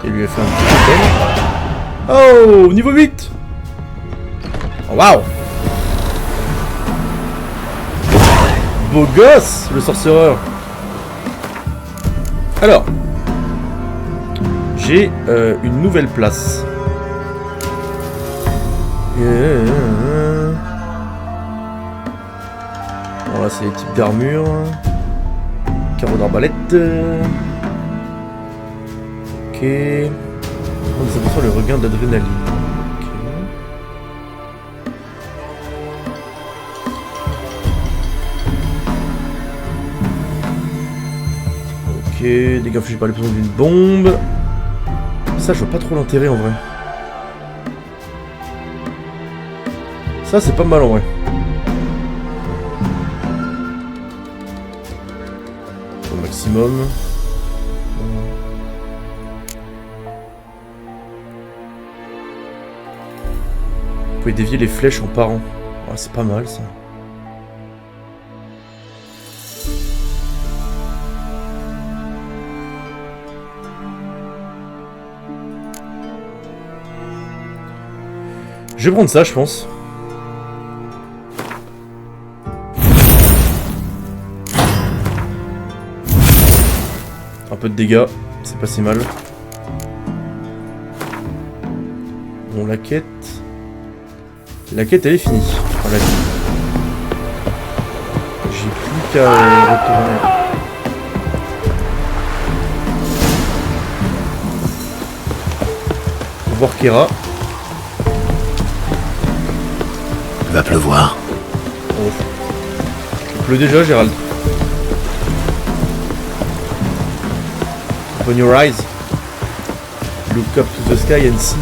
Et lui a fait un petit hôtel. Oh, niveau 8. Oh, waouh. Beau gosse, le sorcereur. Alors, j'ai une nouvelle place. Voilà, c'est les types d'armure. Carreau d'arbalète. Ok. On s'aperçoit le regain d'adrénaline. Ok, dégâts infligés par l'explosion d'une bombe. Ça, je vois pas trop l'intérêt en vrai. Ça, c'est pas mal en vrai. Au maximum. Vous pouvez dévier les flèches en parant. Oh, c'est pas mal ça. Je vais prendre ça, je pense. Un peu de dégâts, c'est pas si mal. Bon, la quête... La quête, elle est finie. Enfin, la vie. J'ai plus qu'à retourner. Voir Kera. Il va pleuvoir. Oh. Il pleut déjà, Gérald. Open your eyes. Look up to the sky and see.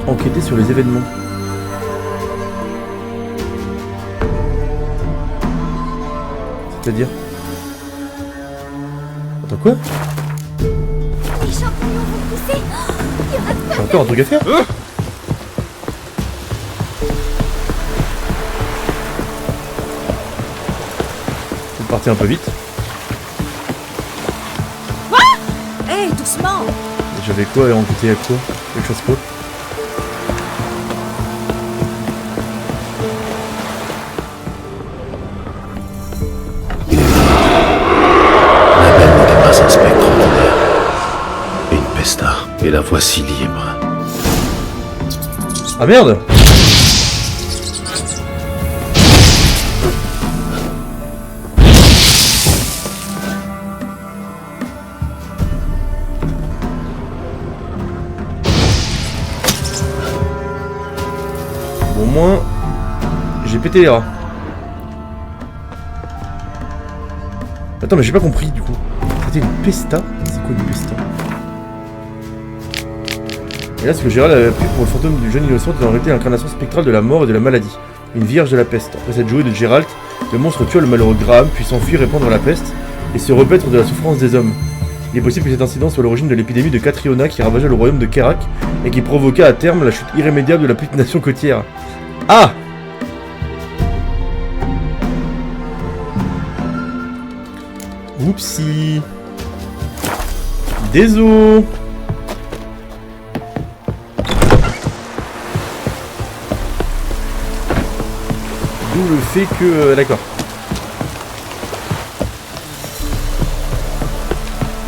Enquêter sur les événements. C'est-à-dire? Attends, quoi? Les champignons vont pousser. Il reste J'ai encore un truc à faire? Faut partir un peu vite. Hé, doucement. J'avais quoi à enquêter à quoi? Quelque chose quoi? Un spectre ordinaire. Une pesta. Et la voici libre. Ah merde! Bon, au moins, j'ai pété les rats. Attends, mais j'ai pas compris du coup. C'était une pesta? C'est quoi une pesta? Et là, ce que Gérald avait pris pour le fantôme du jeune innocent est en réalité l'incarnation spectrale de la mort et de la maladie. Une vierge de la peste. Après cette jouée de Gérald, le monstre tua le malheureux Graham, puis s'enfuit répandre la peste et se repaître de la souffrance des hommes. Il est possible que cet incident soit l'origine de l'épidémie de Catriona qui ravagea le royaume de Kerak et qui provoqua à terme la chute irrémédiable de la petite nation côtière. Ah! Oupsie. Désolé. D'où le fait que... d'accord.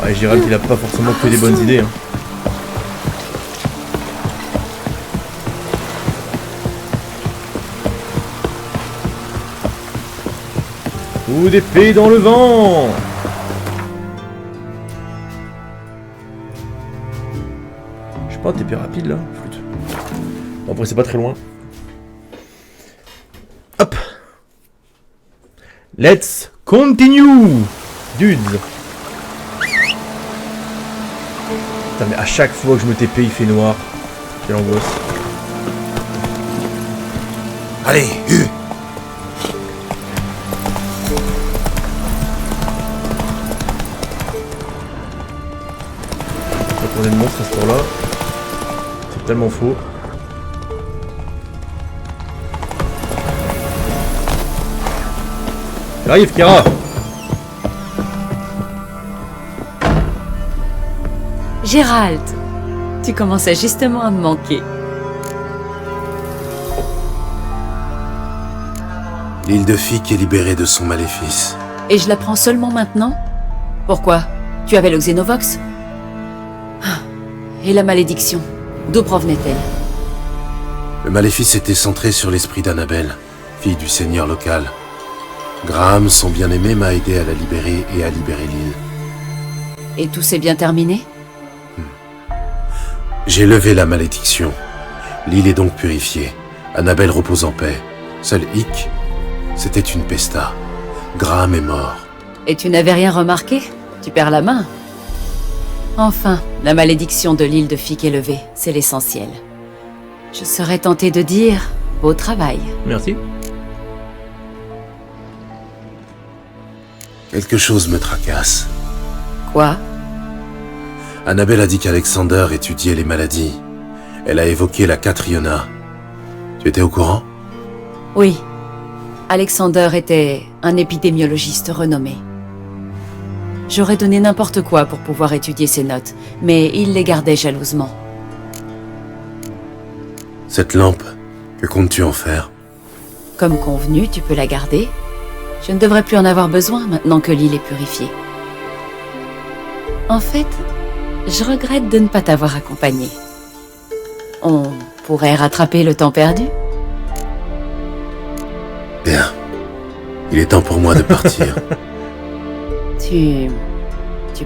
Ouais, Gérald, il a pas forcément que des bonnes idées. Hein. Coup d'épée dans le vent. Je sais pas, t'es plus rapide là, flûte. Bon, après, c'est pas très loin. Hop. Let's continue, dudes. Putain, mais à chaque fois que je me TP, il fait noir. Quelle angoisse. Allez, Hu! On est le monstre à ce tour-là. C'est tellement faux. J'arrive, Kira. Gérald, tu commençais justement à me manquer. L'île de Fique est libérée de son maléfice. Et je l'apprends seulement maintenant? Pourquoi? Tu avais le Xenovox? Ah, et la malédiction, d'où provenait-elle? Le maléfice était centré sur l'esprit d'Annabelle, fille du seigneur local. Graham, son bien-aimé, m'a aidé à la libérer et à libérer l'île. Et tout s'est bien terminé? J'ai levé la malédiction. L'île est donc purifiée. Annabelle repose en paix. Seul hic, c'était une pesta. Graham est mort. Et tu n'avais rien remarqué? Tu perds la main. Enfin, la malédiction de l'île de Fique est levée, c'est l'essentiel. Je serais tentée de dire beau travail. Merci. Quelque chose me tracasse. Quoi? Annabelle a dit qu'Alexander étudiait les maladies. Elle a évoqué la Catriona. Tu étais au courant? Oui. Alexander était un épidémiologiste renommé. J'aurais donné n'importe quoi pour pouvoir étudier ses notes, mais il les gardait jalousement. Cette lampe, que comptes-tu en faire? Comme convenu, tu peux la garder. Je ne devrais plus en avoir besoin maintenant que l'île est purifiée. En fait, je regrette de ne pas t'avoir accompagné. On pourrait rattraper le temps perdu? Bien. Il est temps pour moi de partir. Tu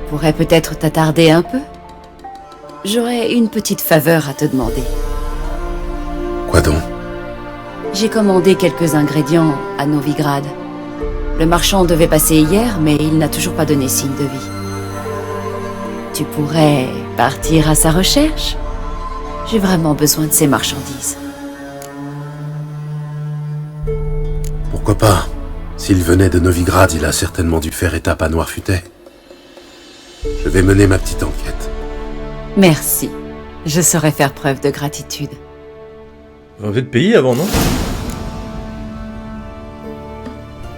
pourrais peut-être t'attarder un peu? J'aurais une petite faveur à te demander. Quoi donc? J'ai commandé quelques ingrédients à Novigrad. Le marchand devait passer hier, mais il n'a toujours pas donné signe de vie. Tu pourrais partir à sa recherche? J'ai vraiment besoin de ces marchandises. Pourquoi pas? S'il venait de Novigrad, il a certainement dû faire étape à Noirfutet. Je vais mener ma petite enquête. Merci. Je saurais faire preuve de gratitude. On va peut-être payer avant, non?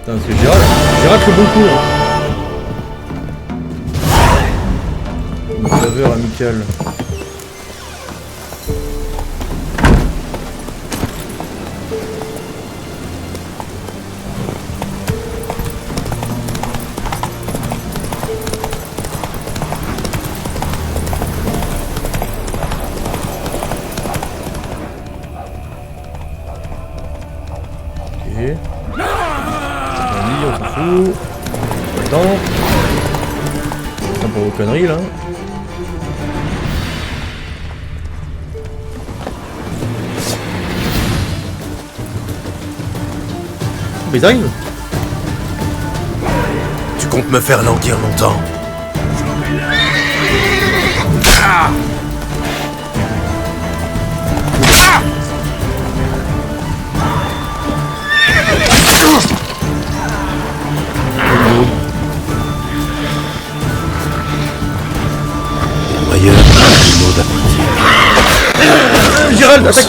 Putain, c'est Gérald. Gérald fait beaucoup. Une faveur amicale. Ok. On s'en fout. Attends. Attends pour vos conneries là. Mais ils arrivent. Tu comptes me faire languir longtemps? Noyeur, un mot d'apprenti. Gérald, attaque.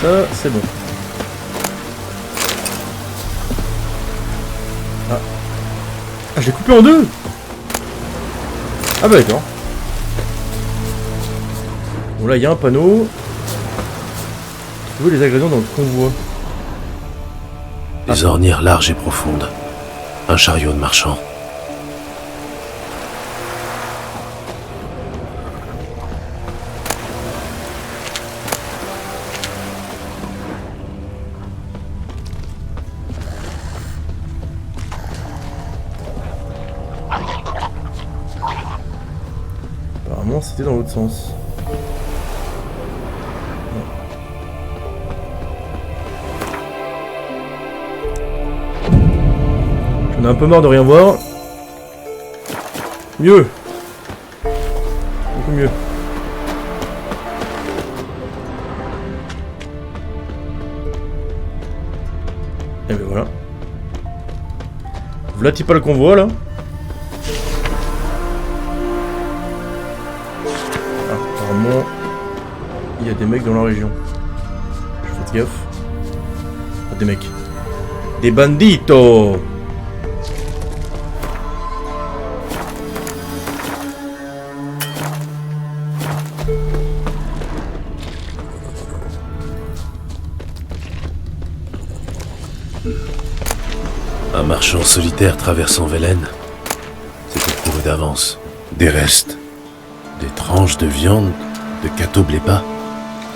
Ça, c'est bon. Ah. Ah, je l'ai coupé en deux. Ah bah d'accord. Bon là, il y a un panneau. Trouver les ingrédients dans le convoi. Des ornières larges et profondes. Un chariot de marchand. Apparemment, c'était dans l'autre sens. J'en ai un peu marre de rien voir. Mieux. Beaucoup mieux. Et ben voilà. V'là pas le convoi là. Ah, apparemment, il y a des mecs dans la région. Je fais gaffe. Ah, des mecs. Des banditos. Un marchand solitaire traversant Velen. C'était prouvé d'avance. Des restes. Des tranches de viande de Cato-Blepa.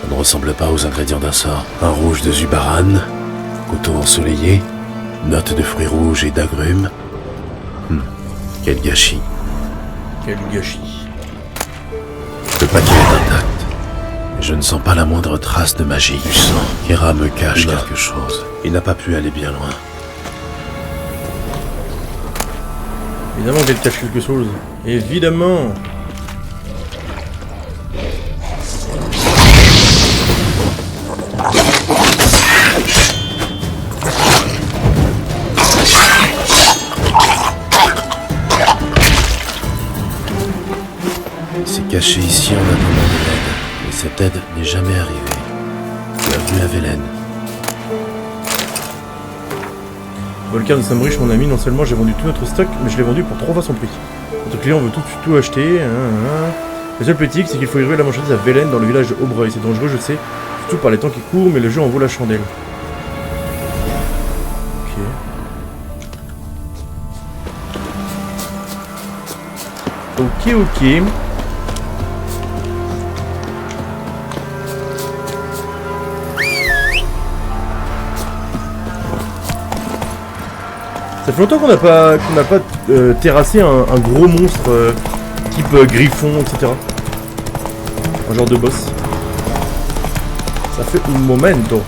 Ça ne ressemble pas aux ingrédients d'un sort. Un rouge de Zubaran, coteau ensoleillé, notes de fruits rouges et d'agrumes. Quel gâchis. Quel gâchis. Le paquet est intact. Mais je ne sens pas la moindre trace de magie. Du sang. Kera me cache quelque chose. Il n'a pas pu aller bien loin. Évidemment qu'elle cache quelque chose. Évidemment. Il s'est caché ici en attendant de l'aide. Mais cette aide n'est jamais arrivée. Bienvenue à Velen. Volcan de Samrich, mon ami, non seulement j'ai vendu tout notre stock, mais je l'ai vendu pour 3 fois son prix. Notre client veut tout acheter. Le seul petit, c'est qu'il faut livrer la marchandise à Velen dans le village de Aubreuil. C'est dangereux, je sais, surtout par les temps qui courent, mais le jeu en vaut la chandelle. Ok. Ça fait longtemps qu'on n'a pas terrassé un gros monstre type griffon, etc. Un genre de boss. Ça fait un momento.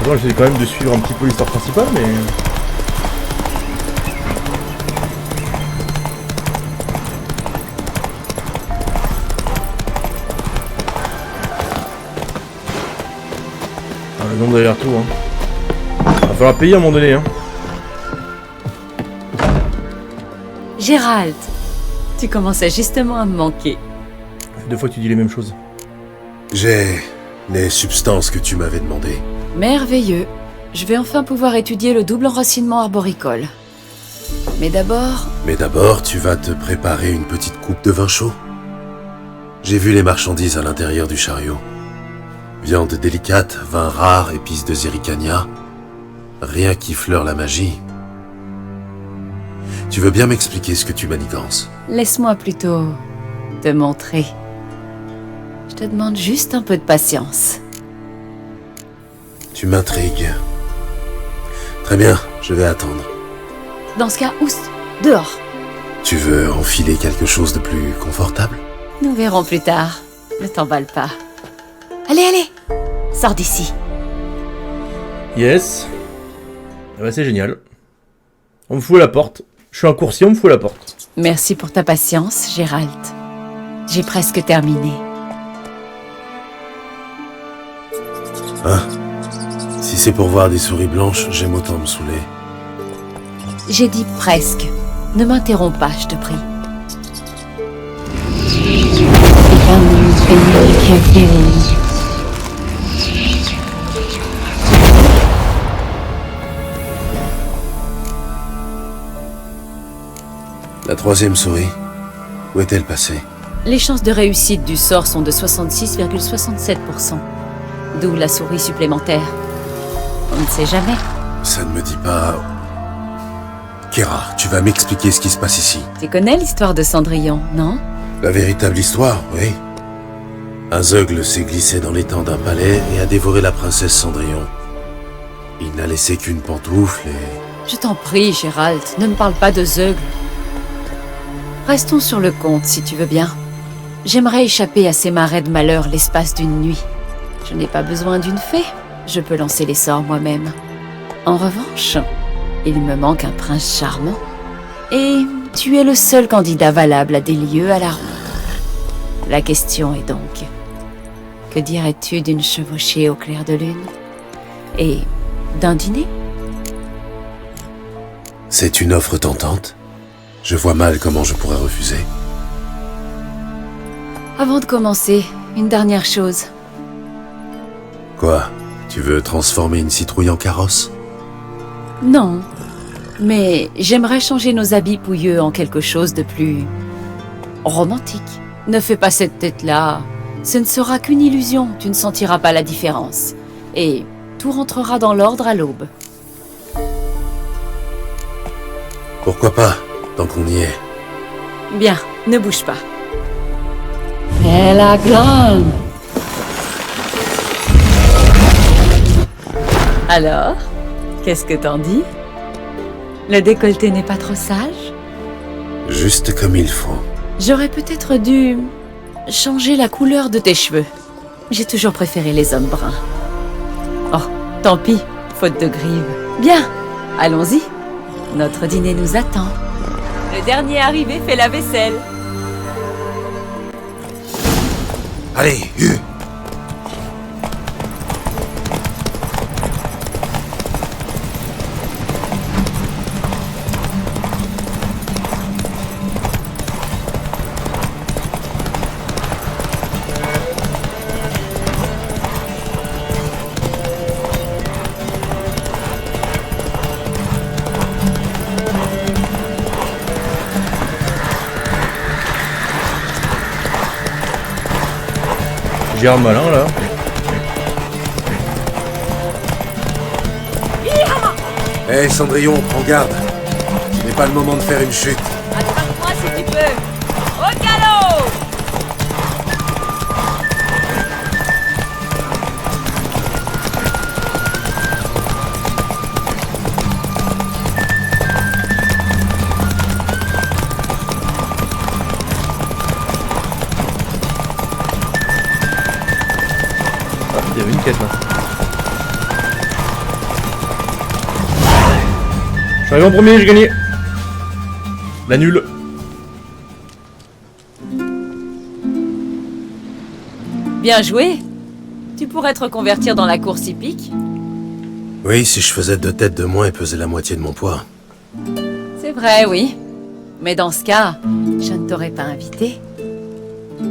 Attends, j'essaie quand même de suivre un petit peu l'histoire principale, mais... Ah, le nombre d'aller-retour, hein. Va falloir payer à un moment donné, hein. Gérald, tu commençais justement à me manquer. Ça fait 2 fois que tu dis les mêmes choses. J'ai les substances que tu m'avais demandées. Merveilleux. Je vais enfin pouvoir étudier le double enracinement arboricole. Mais d'abord, tu vas te préparer une petite coupe de vin chaud. J'ai vu les marchandises à l'intérieur du chariot. Viande délicate, vin rare, épices de zéricania. Rien qui fleure la magie. Tu veux bien m'expliquer ce que tu manigances? laisse-moi plutôt te montrer. Je te demande juste un peu de patience. Tu m'intrigues. Très bien, je vais attendre. Dans ce cas, oust, dehors. Tu veux enfiler quelque chose de plus confortable? Nous verrons plus tard. Ne t'emballe pas. Allez, sors d'ici. Yes. Ah bah c'est génial. On me fout à la porte. Je suis un coursier, on me fout à la porte. Merci pour ta patience, Gérald. J'ai presque terminé. Hein? Si c'est pour voir des souris blanches, j'aime autant me saouler. J'ai dit presque. Ne m'interromps pas, je te prie. La troisième souris, où est-elle passée? Les chances de réussite du sort sont de 66,67%. D'où la souris supplémentaire. On ne sait jamais. Ça ne me dit pas... Kera, tu vas m'expliquer ce qui se passe ici. Tu connais l'histoire de Cendrillon, non? La véritable histoire, oui. Un zeugle s'est glissé dans l'étang d'un palais et a dévoré la princesse Cendrillon. Il n'a laissé qu'une pantoufle et... Je t'en prie, Gérald, ne me parle pas de Zeugle. Restons sur le compte, si tu veux bien. J'aimerais échapper à ces marais de malheur l'espace d'une nuit. Je n'ai pas besoin d'une fée, je peux lancer les sorts moi-même. En revanche, il me manque un prince charmant. Et tu es le seul candidat valable à des lieux à la ronde. La question est donc, que dirais-tu d'une chevauchée au clair de lune? Et d'un dîner? C'est une offre tentante. Je vois mal comment je pourrais refuser. Avant de commencer, une dernière chose. Quoi? Tu veux transformer une citrouille en carrosse? Non, mais j'aimerais changer nos habits pouilleux en quelque chose de plus romantique. Ne fais pas cette tête-là. Ce ne sera qu'une illusion, tu ne sentiras pas la différence. Et tout rentrera dans l'ordre à l'aube. Pourquoi pas, tant qu'on y est. Bien, ne bouge pas. Et la grande. Alors, qu'est-ce que t'en dis? Le décolleté n'est pas trop sage? Juste comme il faut. J'aurais peut-être dû changer la couleur de tes cheveux. J'ai toujours préféré les hommes bruns. Oh, tant pis, faute de grives. Bien, allons-y. Notre dîner nous attend. Le dernier arrivé fait la vaisselle. Allez, Hugh! J'ai un malin là. Hé Cendrillon, prends garde. Ce n'est pas le moment de faire une chute. Attrape-moi si tu peux. Au galop! Ah, il y avait une quête là. Je suis arrivé en premier, j'ai gagné. La nulle. Bien joué. Tu pourrais te reconvertir dans la course hippique. Oui, si je faisais 2 têtes de moins et pesais la moitié de mon poids. C'est vrai, oui. Mais dans ce cas, je ne t'aurais pas invité.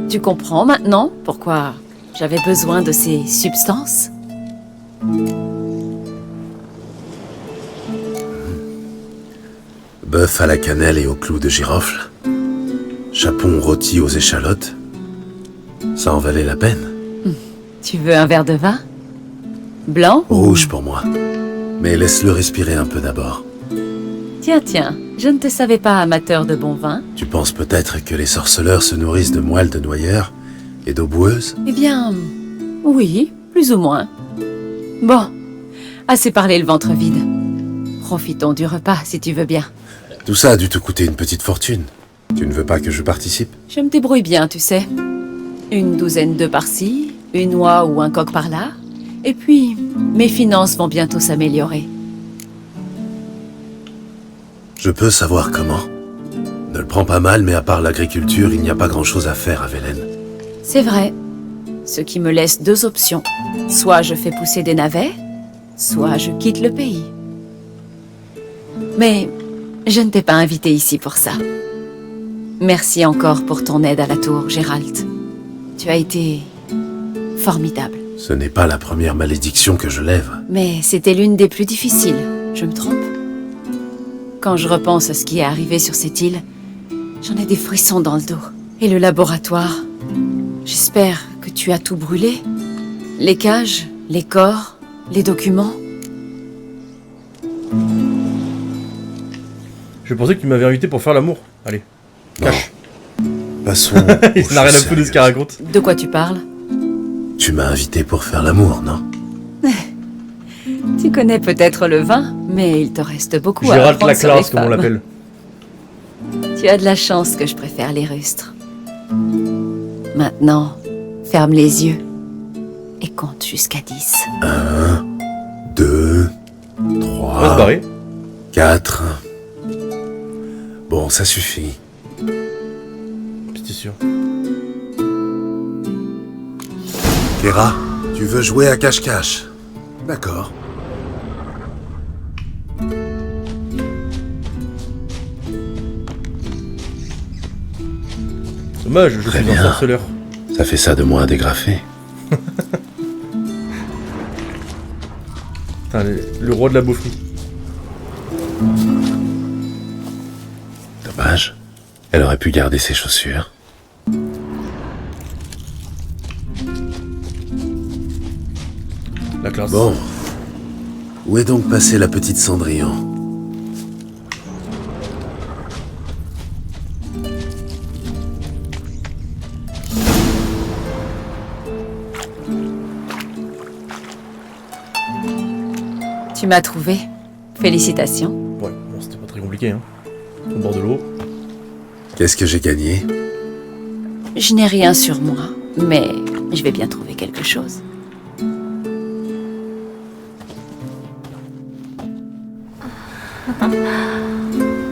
Tu comprends maintenant pourquoi j'avais besoin de ces substances? Bœuf à la cannelle et au clou de girofle. Chapon rôti aux échalotes. Ça en valait la peine. Tu veux un verre de vin? Blanc? Rouge pour moi. Mais laisse-le respirer un peu d'abord. Tiens, tiens, je ne te savais pas amateur de bon vin. Tu penses peut-être que les sorceleurs se nourrissent de moelle de noyeur et d'eau boueuse? Eh bien, oui, plus ou moins. Bon, assez parlé le ventre vide. Profitons du repas, si tu veux bien. Tout ça a dû te coûter une petite fortune. Tu ne veux pas que je participe? Je me débrouille bien, tu sais. Une douzaine d'œufs par-ci, une oie ou un coq par-là. Et puis, mes finances vont bientôt s'améliorer. Je peux savoir comment. Ne le prends pas mal, mais à part l'agriculture, il n'y a pas grand-chose à faire à Velen. C'est vrai. Ce qui me laisse 2 options. Soit je fais pousser des navets, soit je quitte le pays. Mais je ne t'ai pas invité ici pour ça. Merci encore pour ton aide à la tour, Gérald. Tu as été formidable. Ce n'est pas la première malédiction que je lève. Mais c'était l'une des plus difficiles, je me trompe? Quand je repense à ce qui est arrivé sur cette île, j'en ai des frissons dans le dos. Et le laboratoire? J'espère que tu as tout brûlé? Les cages, les corps, les documents? Je pensais que tu m'avais invité pour faire l'amour. Allez, cache. Passons. Il n'a rien à foutre de ce qu'il raconte. De quoi tu parles? Tu m'as invité pour faire l'amour, non? Tu connais peut-être le vin, mais il te reste beaucoup à Gérald apprendre sur les Laclasse, comme on femmes. l'appelle. Tu as de la chance que je préfère les rustres. Maintenant, ferme les yeux et compte jusqu'à 10. 1, 2, On va se 3, barrer. 4. Bon, ça suffit. C'était sûr. Kera, tu veux jouer à cache-cache? D'accord. Dommage, je Très suis un bien. sorceleur. Ça fait ça de moi à dégrafer. Putain, le roi de la beaufrie. Dommage. Elle aurait pu garder ses chaussures. La classe. Bon. Où est donc passée la petite Cendrillon? Tu m'as trouvé. Félicitations. Ouais, bon, c'était pas très compliqué, hein. Au bord de l'eau. Qu'est-ce que j'ai gagné? Je n'ai rien sur moi, mais je vais bien trouver quelque chose.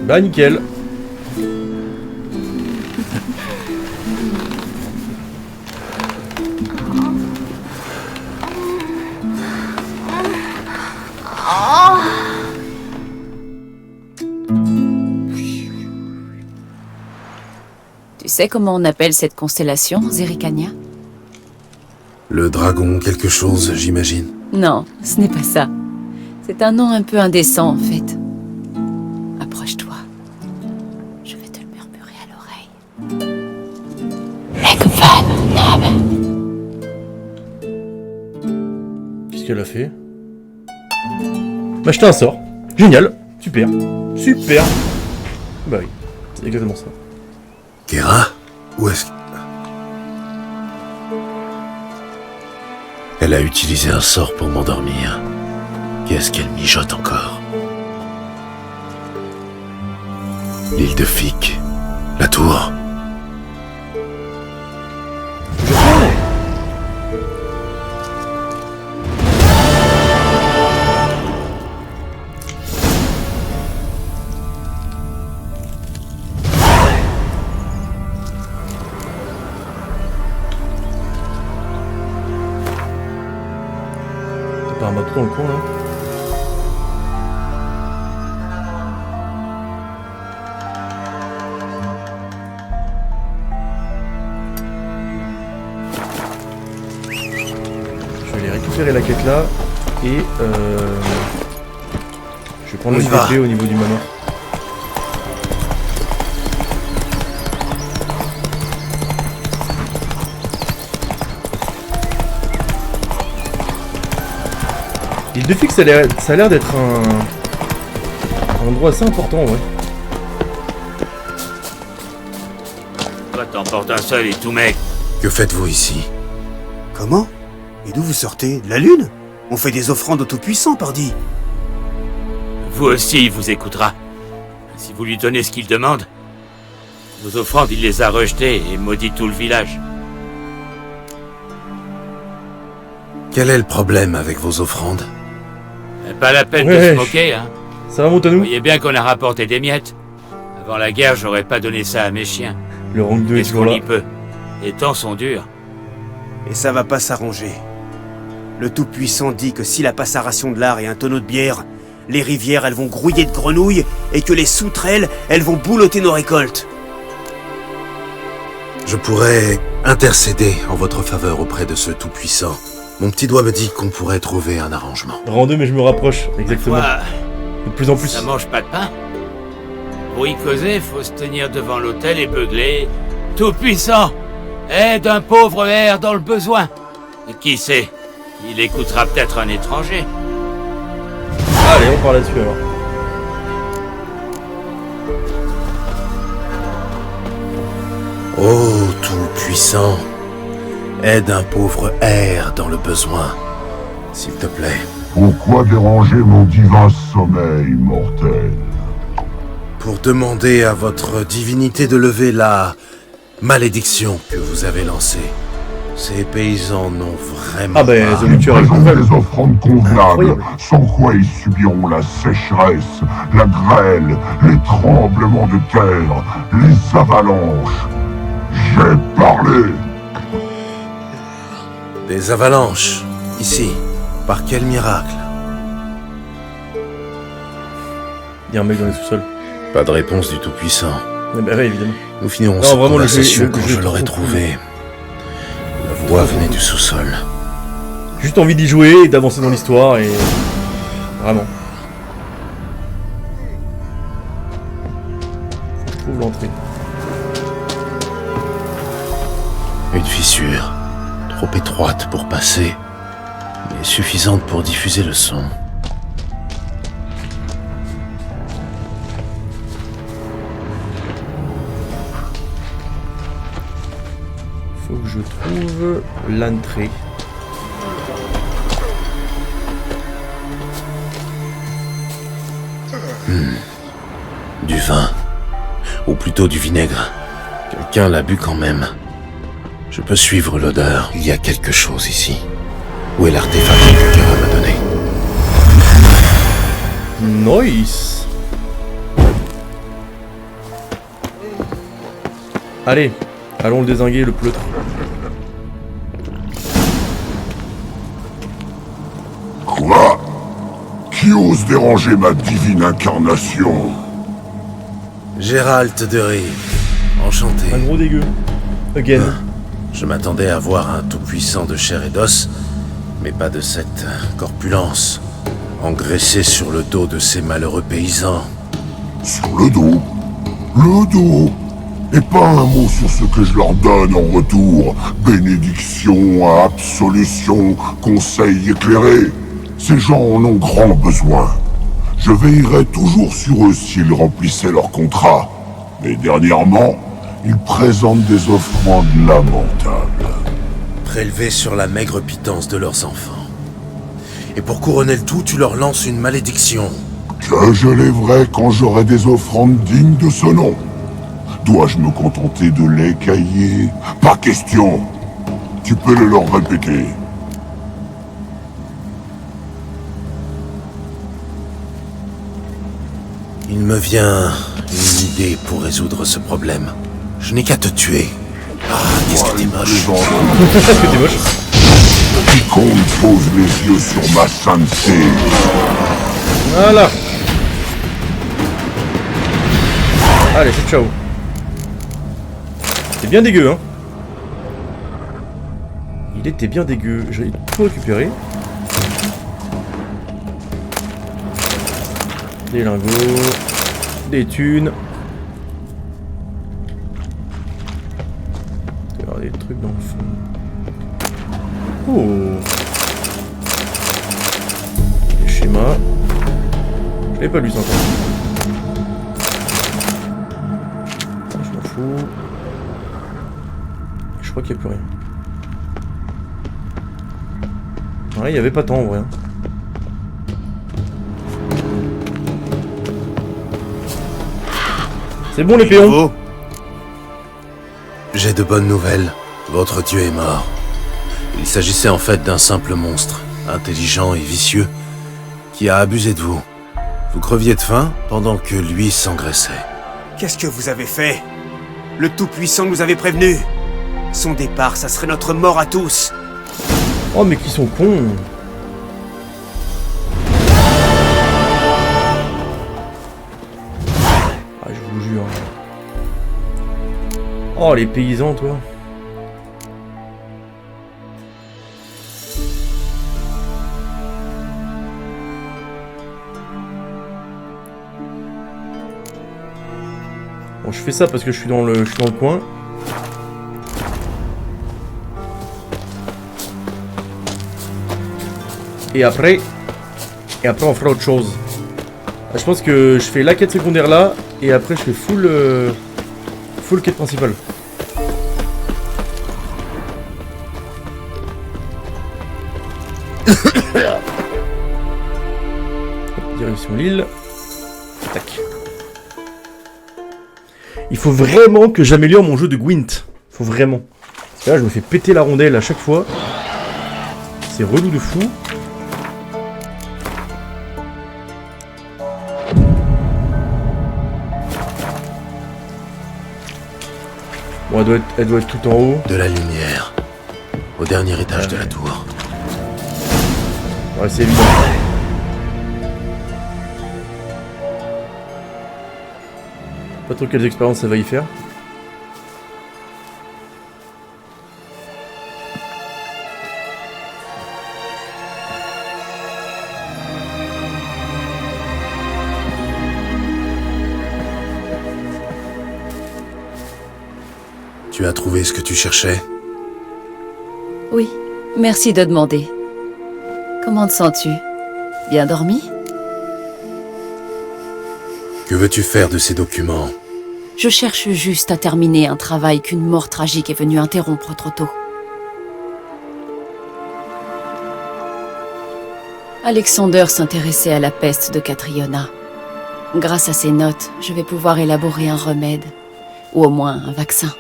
Bah, nickel. Tu sais comment on appelle cette constellation, Zerikania? Le dragon quelque chose, j'imagine. Non, ce n'est pas ça. C'est un nom un peu indécent, en fait. Approche-toi. Je vais te le murmurer à l'oreille. Qu'est-ce qu'elle a fait? Bah, jeter un sort. Génial. Super. Super. Bah oui, c'est exactement ça. Kera? Où est-ce que... Elle a utilisé un sort pour m'endormir. Qu'est-ce qu'elle mijote encore? L'île de Fic. La tour. T'as pas un bateau dans le coin, là? Je vais aller récupérer la quête là et je vais prendre On le y va. TP au niveau du manoir. L'île de Fixe, ça a l'air d'être un endroit assez important, ouais. Toi, t'emportes un seul et tout, mec. Que faites-vous ici? Comment? Et d'où vous sortez? De la Lune? On fait des offrandes au Tout-Puissant, pardi. Vous aussi, il vous écoutera. Si vous lui donnez ce qu'il demande, vos offrandes, il les a rejetées et maudit tout le village. Quel est le problème avec vos offrandes? Pas la peine de Ouais. se moquer, hein. Ça va, Vous Montanou? voyez bien qu'on a rapporté des miettes. Avant la guerre, j'aurais pas donné ça à mes chiens. Le rang 2 est Qu'est-ce toujours qu'on là. y peut? Les temps sont durs. Et ça va pas s'arranger. Le Tout-Puissant dit que s'il a pas sa ration de lard et un tonneau de bière, les rivières, elles vont grouiller de grenouilles et que les sauterelles, elles vont boulotter nos récoltes. Je pourrais intercéder en votre faveur auprès de ce Tout-Puissant. Mon petit doigt me dit qu'on pourrait trouver un arrangement. Rang 2, mais je me rapproche, exactement. Quoi, De plus en plus. ça mange pas de pain? Pour y causer, faut se tenir devant l'autel et beugler. Tout puissant! Aide un pauvre air dans le besoin. Et qui sait? Il écoutera peut-être un étranger. Allez, on part là-dessus alors. Ô Tout-Puissant, aide un pauvre air dans le besoin, s'il te plaît. Pourquoi déranger mon divin sommeil mortel? pour demander à votre divinité de lever la malédiction que vous avez lancée. Ces paysans n'ont vraiment Ah ben, pas... The Witcher est Présente incroyable. des offrandes convenables, Incroyable. sans quoi ils subiront la sécheresse, la grêle, les tremblements de terre, les avalanches. J'ai parlé. Des avalanches, ici. Par quel miracle? Il y a un mec dans les sous-sols. Pas de réponse du Tout-Puissant. Eh ben, ouais, évidemment. Nous finirons Non, cette vraiment, conversation le quand jeu je est l'aurai trop trouvé. La voix venait du sous-sol. Juste envie d'y jouer et d'avancer dans l'histoire et... Vraiment. Faut que je trouve l'entrée. Une fissure, trop étroite pour passer, mais suffisante pour diffuser le son. Faut que je trouve l'entrée. Du vin, ou plutôt du vinaigre. Quelqu'un l'a bu quand même. Je peux suivre l'odeur. Il y a quelque chose ici. Où est l'artefact que Kara m'a donné? Nice. Allez, allons le dézinguer, le pleutre. Quoi? Qui ose déranger ma divine incarnation? Gérald de Rive. Enchanté. Un gros dégueu. Again. Je m'attendais à voir un tout-puissant de chair et d'os, mais pas de cette corpulence, engraissé sur le dos de ces malheureux paysans. Sur le dos. Le dos. Et pas un mot sur ce que je leur donne en retour. Bénédiction, absolution, conseil éclairé. Ces gens en ont grand besoin. Je veillerai toujours sur eux s'ils remplissaient leur contrat. Mais dernièrement, ils présentent des offrandes lamentables. Prélevés sur la maigre pitance de leurs enfants. Et pour couronner le tout, tu leur lances une malédiction. Que je lèverai quand j'aurai des offrandes dignes de ce nom. Dois-je me contenter de l'écailler? Pas question. Tu peux le leur répéter. Il me vient une idée pour résoudre ce problème. Je n'ai qu'à te tuer. Ah, qu'est-ce que t'es moche. Est-ce que t'es moche? Quiconque pose les yeux sur ma sainteté. Voilà. Allez, c'est ciao. C'est bien dégueu, hein. Il était bien dégueu. J'ai tout récupéré. Des lingots. Des thunes. Il doit y avoir des trucs dans le fond. Oh. Des schémas. Je l'ai pas lu ça encore. Je m'en fous. Je crois qu'il n'y a plus rien. Ouais, il n'y avait pas tant en vrai. C'est bon les péons. Bravo. J'ai de bonnes nouvelles. Votre dieu est mort. Il s'agissait en fait d'un simple monstre, intelligent et vicieux, qui a abusé de vous. Vous creviez de faim pendant que lui s'engraissait. Qu'est-ce que vous avez fait? Le Tout-Puissant nous avait prévenus. Son départ, ça serait notre mort à tous. Oh mais qui sont cons. Ah je vous jure. Oh les paysans toi. Bon je fais ça parce que je suis dans le coin. Et après on fera autre chose. Je pense que je fais la quête secondaire là, et après je fais full quête principale. Hop, direction l'île. Tac. Il faut vraiment que j'améliore mon jeu de Gwent. Faut vraiment. Parce que là, je me fais péter la rondelle à chaque fois. C'est relou de fou. Bon, elle doit être tout en haut. De la lumière. Au dernier étage de la tour. Ouais, c'est évident. Pas trop quelles expériences ça va y faire. Tu as trouvé ce que tu cherchais? Oui, merci de demander. Comment te sens-tu? Bien dormi? Que veux-tu faire de ces documents? Je cherche juste à terminer un travail qu'une mort tragique est venue interrompre trop tôt. Alexander s'intéressait à la peste de Catriona. Grâce à ses notes, je vais pouvoir élaborer un remède. Ou au moins un vaccin.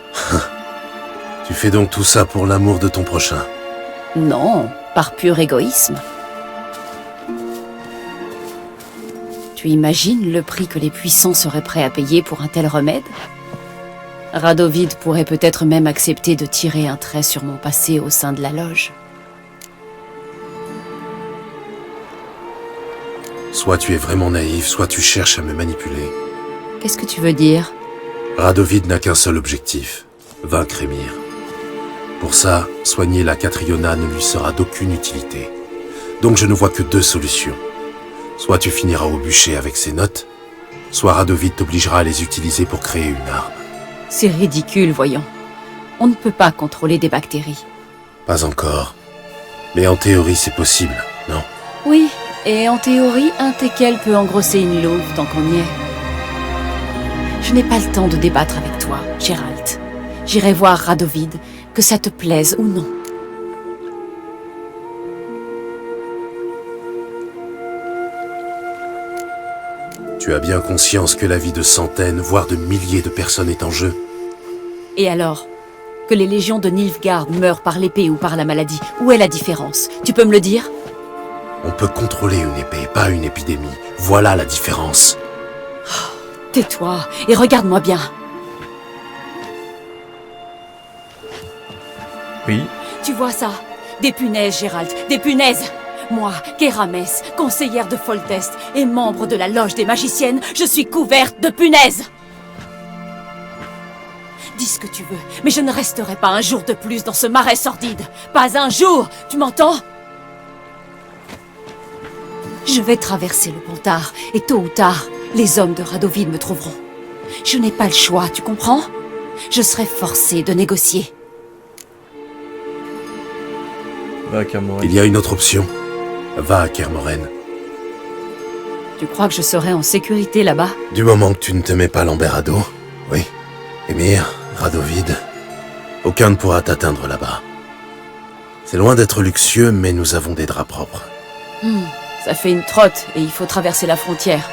Tu fais donc tout ça pour l'amour de ton prochain? Non, par pur égoïsme. Tu imagines le prix que les puissants seraient prêts à payer pour un tel remède? Radovid pourrait peut-être même accepter de tirer un trait sur mon passé au sein de la loge. Soit tu es vraiment naïf, soit tu cherches à me manipuler. Qu'est-ce que tu veux dire? Radovid n'a qu'un seul objectif, vaincre Emhyr. Pour ça, soigner la Catriona ne lui sera d'aucune utilité. Donc je ne vois que deux solutions. Soit tu finiras au bûcher avec ces notes, soit Radovid t'obligera à les utiliser pour créer une arme. C'est ridicule, voyons. On ne peut pas contrôler des bactéries. Pas encore. Mais en théorie, c'est possible, non? Oui, et en théorie, un teckel peut engrosser une louve tant qu'on y est. Je n'ai pas le temps de débattre avec toi, Geralt. J'irai voir Radovid, que ça te plaise ou non. Tu as bien conscience que la vie de centaines, voire de milliers de personnes est en jeu? Et alors? Que les légions de Nilfgaard meurent par l'épée ou par la maladie, où est la différence? Tu peux me le dire? On peut contrôler une épée, pas une épidémie. Voilà la différence. Tais-toi et regarde-moi bien. Oui. Tu vois ça? Des punaises, Gérald, des punaises! Moi, Kéramès, conseillère de Foltest et membre de la loge des magiciennes, je suis couverte de punaises! Dis ce que tu veux, mais je ne resterai pas un jour de plus dans ce marais sordide. Pas un jour, tu m'entends? Je vais traverser le Pontard, et tôt ou tard, les hommes de Radovid me trouveront. Je n'ai pas le choix, tu comprends? Je serai forcée de négocier. Va à Kermoren. Il y a une autre option. Va à Kermoren. Tu crois que je serai en sécurité là-bas? Du moment que tu ne te mets pas l'Amberado, oui. Emhyr, Radovid, aucun ne pourra t'atteindre là-bas. C'est loin d'être luxueux, mais nous avons des draps propres. Ça fait une trotte et il faut traverser la frontière.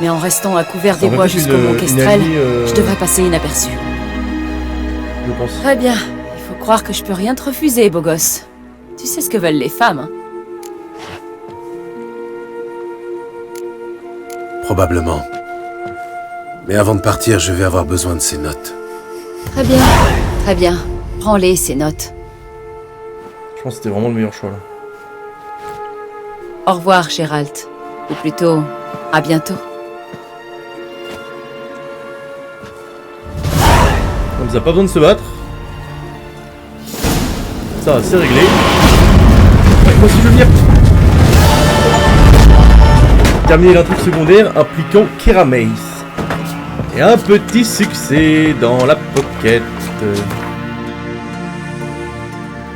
Mais en restant à couvert des Ça bois aurait fait jusqu'au une mont Kestrel, alliée, je devrais passer inaperçu. Je pense. Très bien. Il faut croire que je peux rien te refuser, beau gosse. Tu sais ce que veulent les femmes, hein? Probablement. Mais avant de partir, je vais avoir besoin de ces notes. Très bien. Très bien. Prends-les, ces notes. Je pense que c'était vraiment le meilleur choix là. Au revoir, Gérald. Ou plutôt, à bientôt. Comme ça, pas besoin de se battre. Ça, c'est réglé. Ouais, moi aussi je veux venir. Terminer l'intrigue secondaire impliquant Kéramès. Et un petit succès dans la pocket.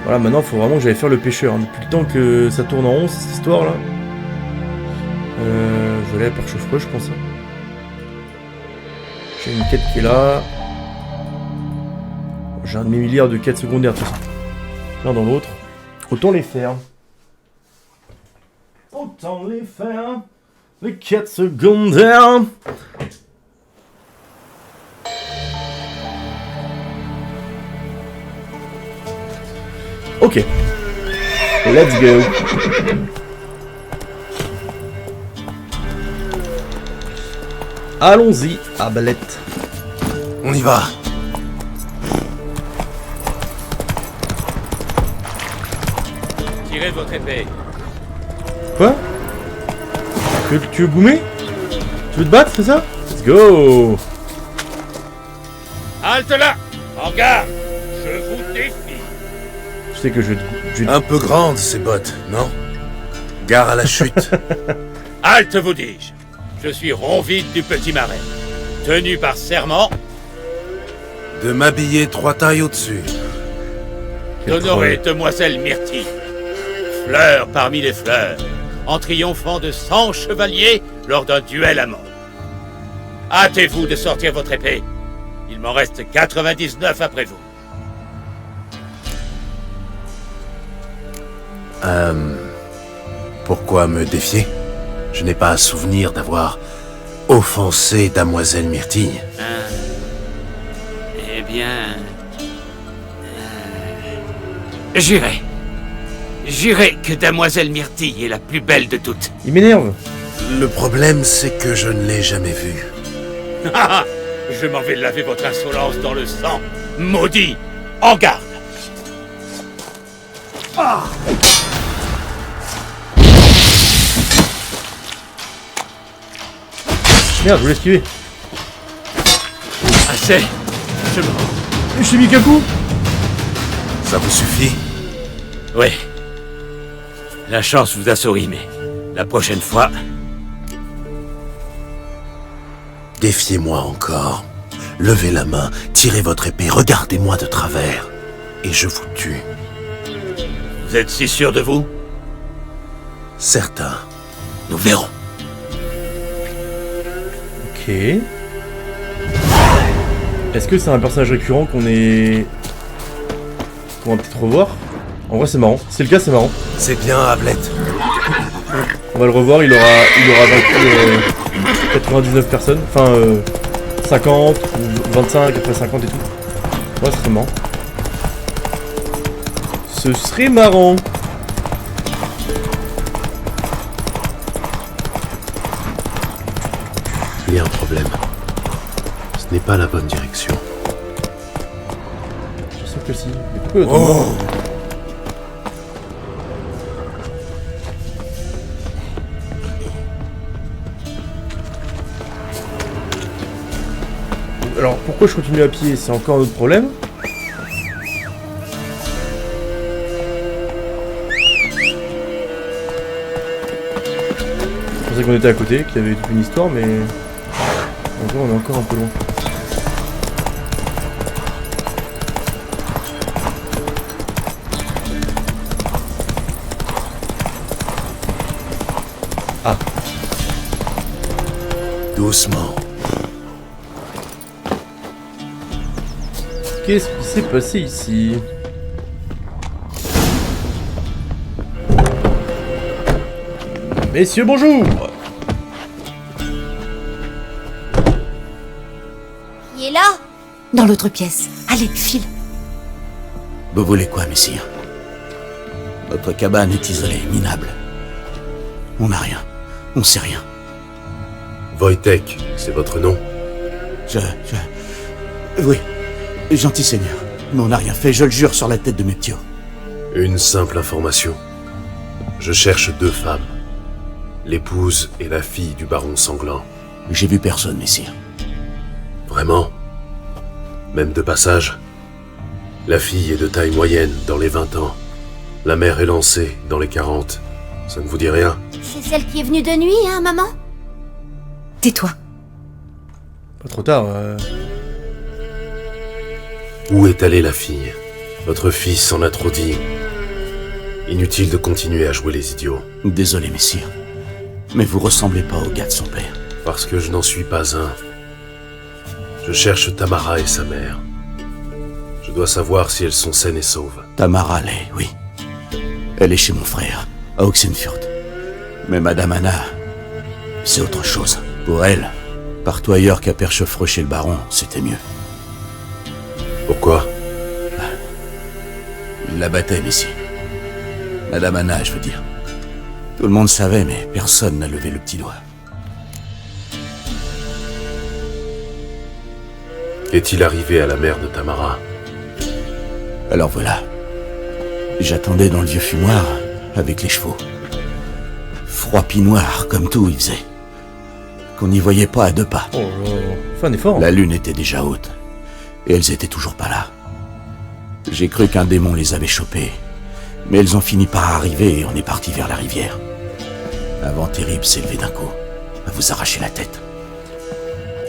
Voilà, maintenant il faut vraiment que j'aille faire le pêcheur. Depuis le temps que ça tourne en rond cette histoire là. Je vais aller à Perchefreux, je pense. J'ai une quête qui est là. J'ai un demi-milliard de quêtes secondaires, de toute façon. L'un dans l'autre. Autant les faire. Autant les faire. Les quêtes secondaires. Ok. Let's go. Allons-y, Arbalète. On y va. Tirez votre épée. Quoi? Tu veux boomer? Tu veux te battre, c'est ça? Let's go. Halte là! En garde! Je vous défie! Je sais que je vais te... Un peu grande, ces bottes, non? Gare à la chute. Halte, vous dis-je! Je suis Ronvide du Petit Marais, tenu par serment De m'habiller 3 tailles au-dessus. d'honorer demoiselle Myrtille, fleur parmi les fleurs, en triomphant de 100 chevaliers lors d'un duel à mort. Hâtez-vous de sortir votre épée. Il m'en reste 99 après vous. Pourquoi me défier? Je n'ai pas à souvenir d'avoir offensé Damoiselle Myrtille. Eh bien... J'irai. J'irai que Damoiselle Myrtille est la plus belle de toutes. Il m'énerve. Le problème, c'est que je ne l'ai jamais vue. Je m'en vais laver votre insolence dans le sang. Maudit! En garde! Merde, je voulais esquiver. Assez! Je t'ai mis qu'un coup. Ça vous suffit? Oui. La chance vous a souri, mais la prochaine fois... Défiez-moi encore. Levez la main, tirez votre épée, regardez-moi de travers. Et je vous tue. Vous êtes si sûr de vous? Certain. Nous verrons. Ok. Est-ce que c'est un personnage récurrent qu'on va peut-être revoir? En vrai c'est marrant. Si c'est le cas c'est marrant. C'est bien, Ablette. On va le revoir, il aura vaincu 99 personnes. Enfin 50 ou 25 après 50 et tout. Ouais, ce serait marrant. Ce serait marrant. Il y a un problème. Ce n'est pas la bonne direction. Je sais que si. Mais pourquoi il y a autant de monde ? Alors pourquoi je continue à pied, c'est encore un autre problème. Je pensais qu'on était à côté, qu'il y avait toute une histoire, mais en vrai on est encore un peu loin. Ah, Doucement. qu'est-ce qui s'est passé ici? Messieurs, bonjour! Il est là. Dans l'autre pièce. Allez, file. Vous voulez quoi, messire? Notre cabane est isolée, minable. On n'a rien. On sait rien. Wojtek, c'est votre nom? Oui, gentil seigneur. Mais on n'a rien fait, je le jure sur la tête de mes ptios. Une simple information. Je cherche 2 femmes. L'épouse et la fille du baron sanglant. J'ai vu personne, messire. Vraiment? Même de passage? La fille est de taille moyenne, dans les 20 ans. La mère est lancée, dans les 40. Ça ne vous dit rien? C'est celle qui est venue de nuit, hein, maman? Tais-toi. Pas trop tard. Où est allée la fille? Votre fils en a trop dit. Inutile de continuer à jouer les idiots. Désolé, messire. Mais vous ressemblez pas au gars de son père. Parce que je n'en suis pas un. Je cherche Tamara et sa mère. Je dois savoir si elles sont saines et sauves. Tamara l'est, oui. Elle est chez mon frère, à Oxenfurt. Mais Madame Anna, c'est autre chose. Pour elle, partout ailleurs qu'à Perchefreux chez le baron, c'était mieux. Pourquoi? Il la battait, messire. Madame Anna, je veux dire. Tout le monde savait, mais personne n'a levé le petit doigt. Qu'est-il arrivé à la mère de Tamara? Alors voilà. J'attendais dans le vieux fumoir, avec les chevaux. Froid pis noir, comme tout il faisait. Qu'on n'y voyait pas à 2 pas. Oh là là. Fais un effort. La lune était déjà haute, et elles étaient toujours pas là. J'ai cru qu'un démon les avait chopées, mais elles ont fini par arriver et on est parti vers la rivière. Un vent terrible s'est levé d'un coup, à vous arracher la tête.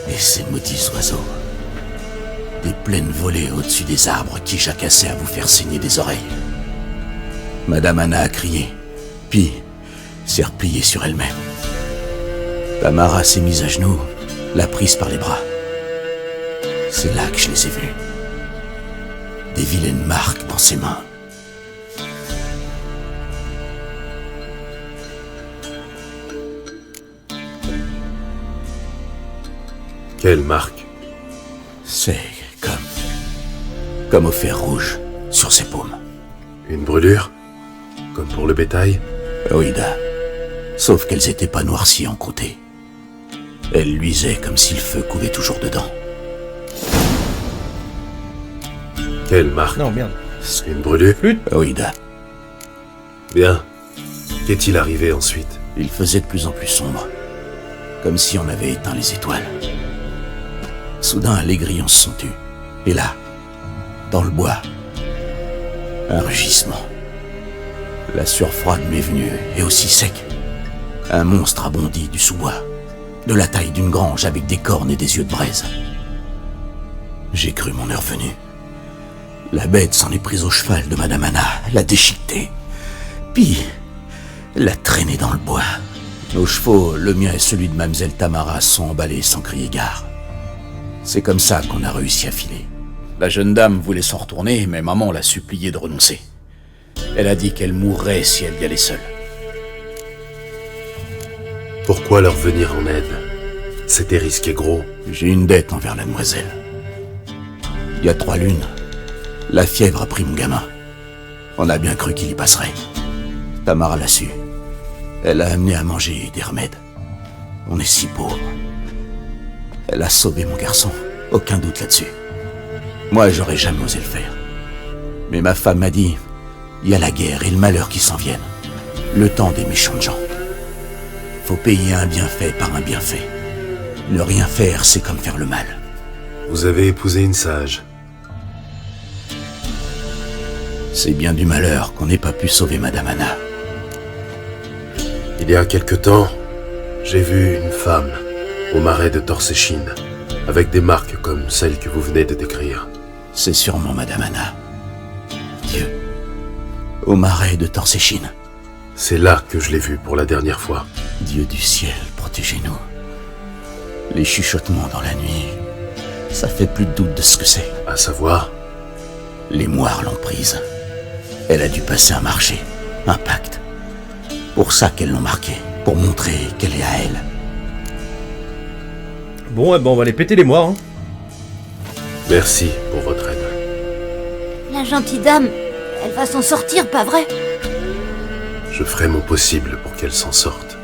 Et ces maudits oiseaux, des plaines volées au-dessus des arbres qui jacassaient à vous faire saigner des oreilles. Madame Anna a crié, puis s'est repliée sur elle-même. Tamara s'est mise à genoux, l'a prise par les bras. C'est là que je les ai vus. Des vilaines marques dans ses mains. Quelle marque? C'est comme au fer rouge sur ses paumes. Une brûlure? Comme pour le bétail? Oïda. Sauf qu'elles étaient pas noircies en côté. Elles luisaient comme si le feu coulait toujours dedans. Quelle marque? Non, merde. Une brûlure? Oïda. Bien. Qu'est-il arrivé ensuite? Il faisait de plus en plus sombre. Comme si on avait éteint les étoiles. Soudain, les grillons se sont tus. Et là, dans le bois, un rugissement. La sueur froide m'est venue, et aussi sec. Un monstre a bondi du sous-bois, de la taille d'une grange avec des cornes et des yeux de braise. J'ai cru mon heure venue. La bête s'en est prise au cheval de Madame Anna, l'a déchiqueté, puis l'a traîné dans le bois. Nos chevaux, le mien et celui de Mademoiselle Tamara, sont emballés sans crier gare. C'est comme ça qu'on a réussi à filer. La jeune dame voulait s'en retourner, mais maman l'a suppliée de renoncer. Elle a dit qu'elle mourrait si elle y allait seule. Pourquoi leur venir en aide? C'était risqué gros. J'ai une dette envers la demoiselle. Il y a 3 lunes, la fièvre a pris mon gamin. On a bien cru qu'il y passerait. Tamara l'a su. Elle a amené à manger des remèdes. On est si pauvres. Elle a sauvé mon garçon, aucun doute là-dessus. Moi, j'aurais jamais osé le faire. Mais ma femme m'a dit, il y a la guerre et le malheur qui s'en viennent. Le temps des méchants gens. Faut payer un bienfait par un bienfait. Ne rien faire, c'est comme faire le mal. Vous avez épousé une sage. C'est bien du malheur qu'on n'ait pas pu sauver Madame Anna. Il y a quelque temps, j'ai vu une femme au marais de Torséchine, avec des marques comme celles que vous venez de décrire. C'est sûrement Madame Anna. Dieu. Au marais de Torséchine. C'est là que je l'ai vue pour la dernière fois. Dieu du ciel, protégez-nous. Les chuchotements dans la nuit, ça fait plus de doute de ce que c'est. À savoir? Les moires l'ont prise. Elle a dû passer un marché, un pacte. Pour ça qu'elles l'ont marquée, pour montrer qu'elle est à elle. Bon, on va les péter les moires. Hein. Merci pour votre aide. La gentille dame, elle va s'en sortir, pas vrai? Je ferai mon possible pour qu'elle s'en sorte.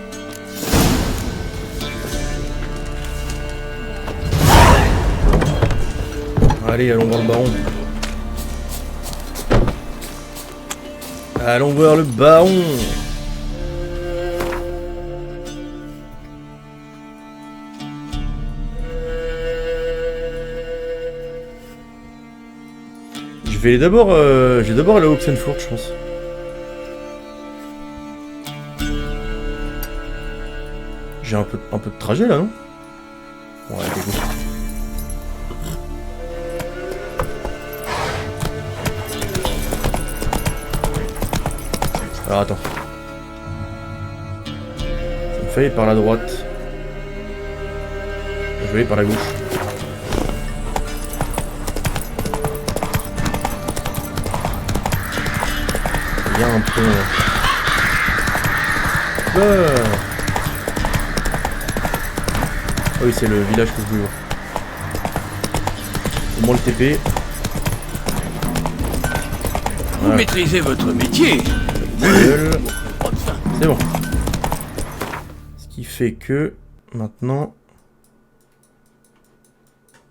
Allez, allons voir le baron. Allons voir le baron. Je vais d'abord aller à Oxenfurt, je pense. J'ai un peu de trajet là, non? Ouais, écoute. Alors attends. Ça me fait par la droite. Je vais aller par la gauche. Il y a un peu... Ah oui, c'est le village que je voulais voir. Au moins le TP. Vous maîtrisez votre métier. C'est bon. Ce qui fait que maintenant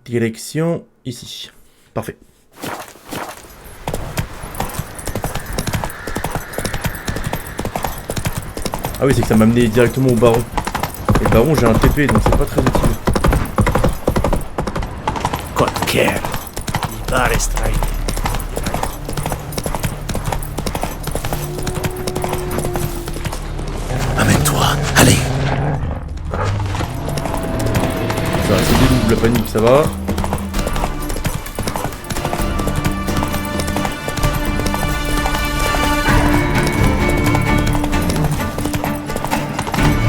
direction ici. Parfait. Ah oui, c'est que ça m'a amené directement au baron. Et le baron, j'ai un TP, donc c'est pas très utile. Qualquer. Mi pare strano. Amène-toi, allez. Ça va, c'est dédouble la panique, ça va.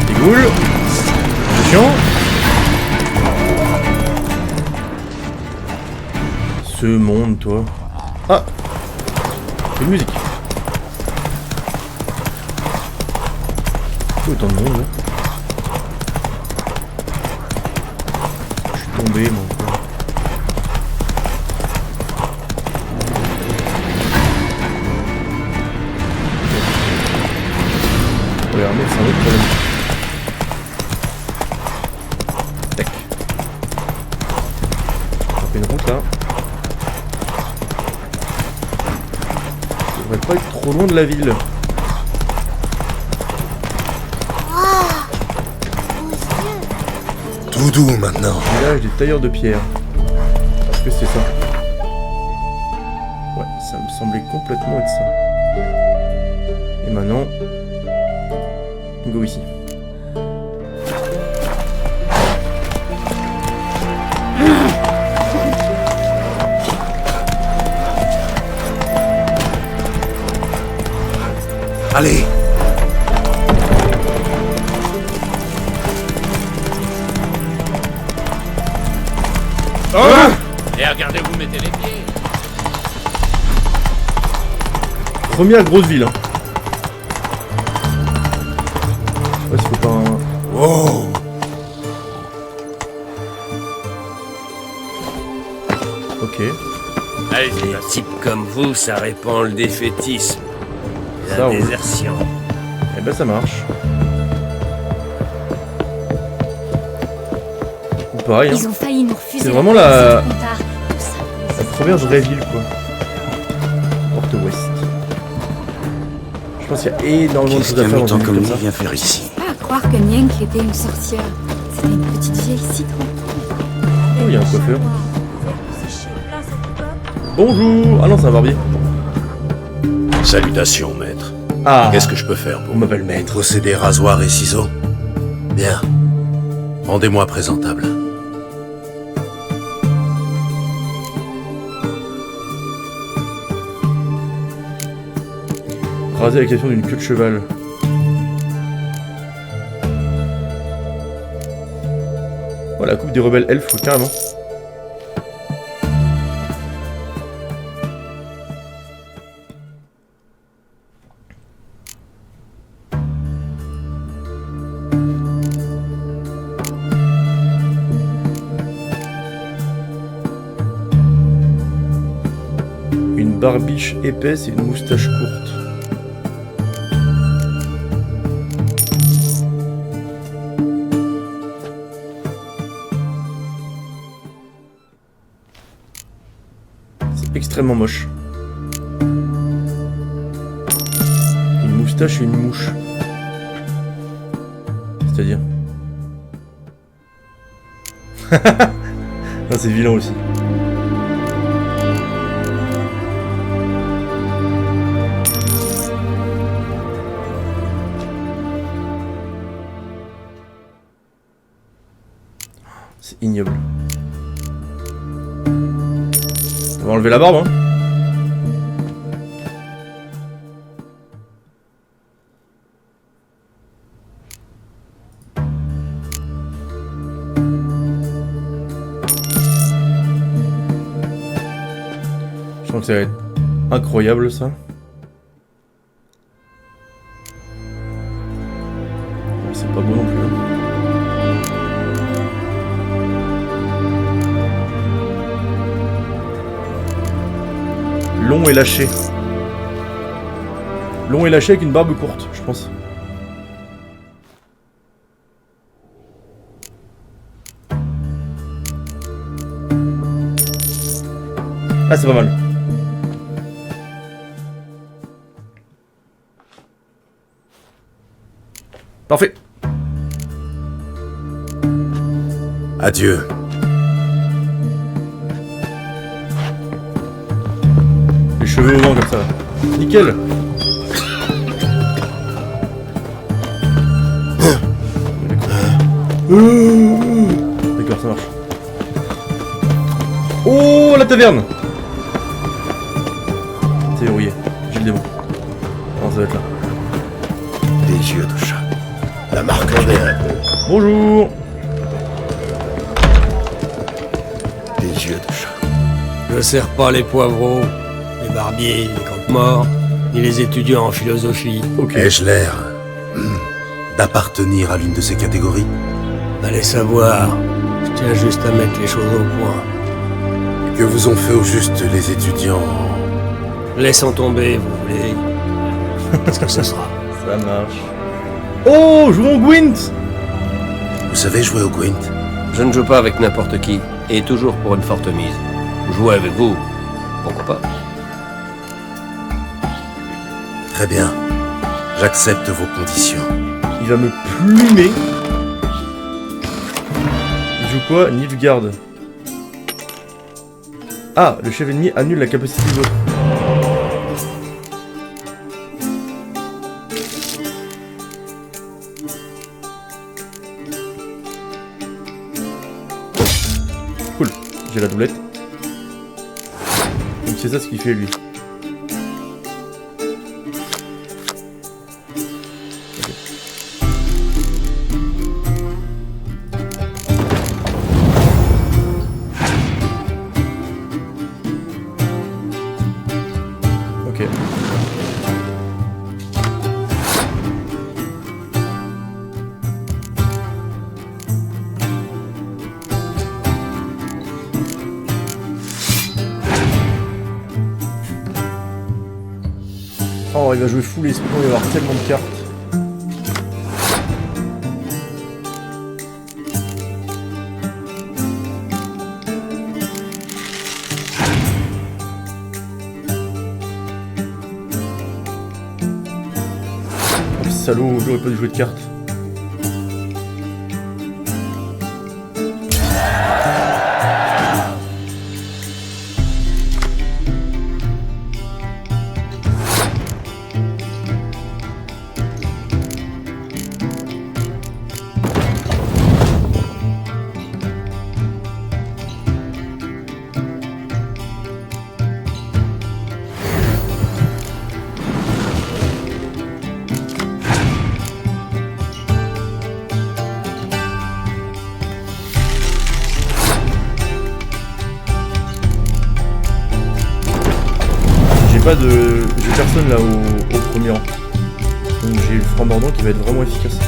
Dégoule. Attention. Ce monde, toi. Ah. C'est une musique. Autant de monde là. Je suis tombé moi. Regardez, c'est un autre problème. Tac. On fait une route là. Je devrais pas être trop loin de la ville. Tout doux maintenant. Village des tailleurs de pierre. Est-ce que c'est ça? Ouais, ça me semblait complètement être ça. Et maintenant, go ici. Allez. Et regardez où vous mettez les pieds. Première grosse ville. Hein. Ouais, faut pas un... Wow. Ok. Allez, Les types comme vous, ça répand le défaitisme. Ça La roule. désertion. Eh ben ça marche. Ou pareil, hein. Ils ont failli nous refuser. C'est vraiment la la première vraie ville, quoi. Porte Ouest. Je pense qu'il y a énormément de Qu'est-ce choses à qu'un faire dans mutant une ville comme comme lui ça. vient faire ici? Pas à croire que Nienk était une sorcière. C'était une petite vieille si tranquille. Oh, il y a un coiffeur. Bonjour. Ah non, c'est un barbier. Salutations, maître. Ah. Qu'est-ce que je peux faire pour On m'appelle maître. procéder rasoir et ciseaux? Bien. Rendez-moi présentable. Raser la question d'une queue de cheval. Oh, la coupe des rebelles elfes, carrément. Une barbiche épaisse et une moustache courte. C'est extrêmement moche. Une moustache et une mouche. C'est-à-dire... Ah, c'est vilain aussi. C'est ignoble. On va enlever la barbe, hein. Je sens que ça va être incroyable, ça. Ouais, c'est pas beau non plus, hein. Long et lâché. Long et lâché avec une barbe courte, je pense. Ah, c'est pas mal. Parfait. Adieu. Les cheveux au vent comme ça. Nickel. D'accord, ça marche. Oh, la taverne. C'est verrouillé. J'ai le démon. Non, ça va être là. Des yeux de chat. La marque verte. Bonjour. Des yeux de chat. Je sers pas les poivreaux, les barbiers, les croque-morts, ni les étudiants en philosophie. Ok. Ai-je l'air d'appartenir à l'une de ces catégories? Allez savoir, je tiens juste à mettre les choses au point. Que vous ont fait au juste les étudiants? Laissons tomber, vous voulez. Qu'est-ce que ce sera? Ça marche. Oh, jouons au Gwent. Vous savez jouer au Gwent? Je ne joue pas avec n'importe qui, et toujours pour une forte mise. Jouer avec vous, pourquoi pas? Très bien. J'accepte vos conditions. Il va me plumer. Il joue quoi? Nilfgaard. Ah, le chef ennemi annule la capacité de l'autre. Cool, j'ai la doublette. Donc c'est ça ce qu'il fait lui. Ok. Oh, il va jouer full espion, il va y avoir tellement de cartes. Oh, salaud, j'aurais pas dû jouer de cartes. J'ai personne là au premier rang. Donc j'ai le franc mordant qui va être vraiment efficace.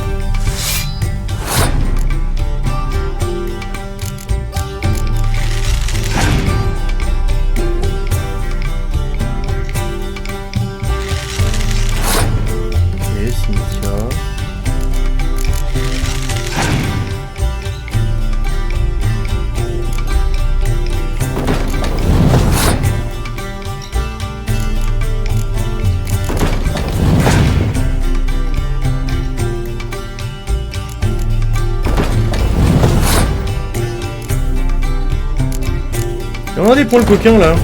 Ok, cimetière. On a des points de coquin là.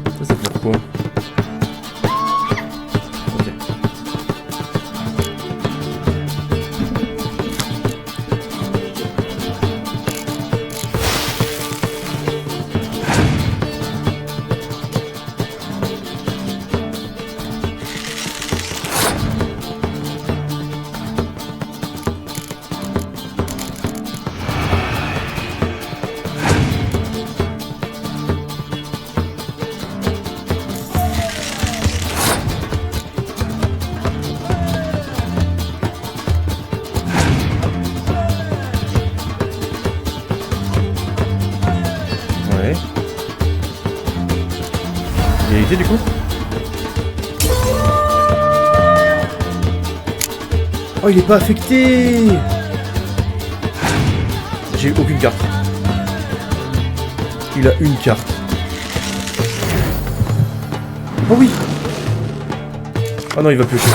Ça c'est pourquoi? Ok. sécurité du coup. Oh, il est pas affecté. J'ai aucune carte. Il a une carte. Oh oui. Ah non, il va piocher.